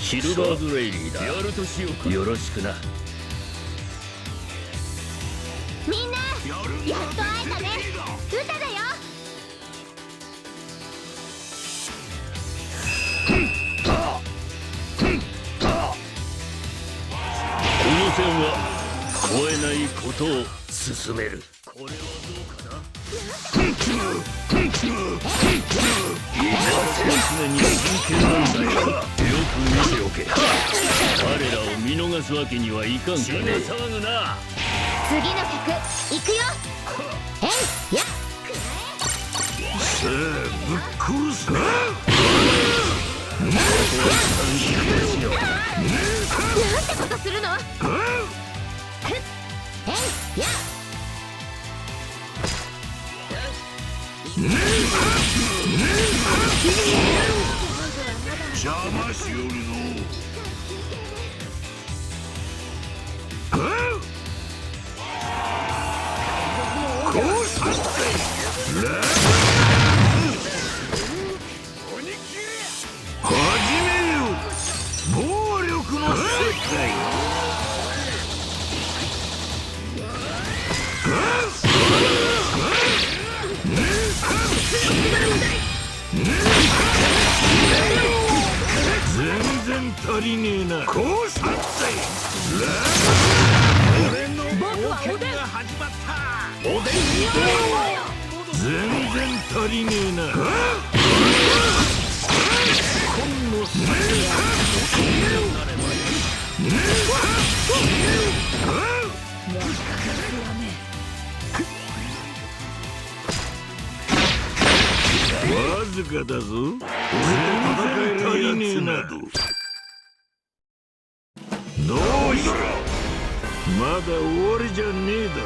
シルバーズ・レイリーだ。やるとしようか。よろしくな。みんなやっと会えたね。歌だよ。この線は越えないことを進める。これはどうかな。常に真剣なんだよ。よく見ておけ。彼らを見逃すわけにはいかんかね。騒ぐな。次の曲いくよ。へいやっさあぶっ殺すな。なんてことするの。へいやっ邪魔しよるぞ。こうさせ始めよ暴力の世界。全然足りねえな。こうさせ俺の冒険が始まった。おでん全然足りねえな。今の先はわずかだぞ。全然足りねえな。どうした。まだ終わりじゃねえだろ。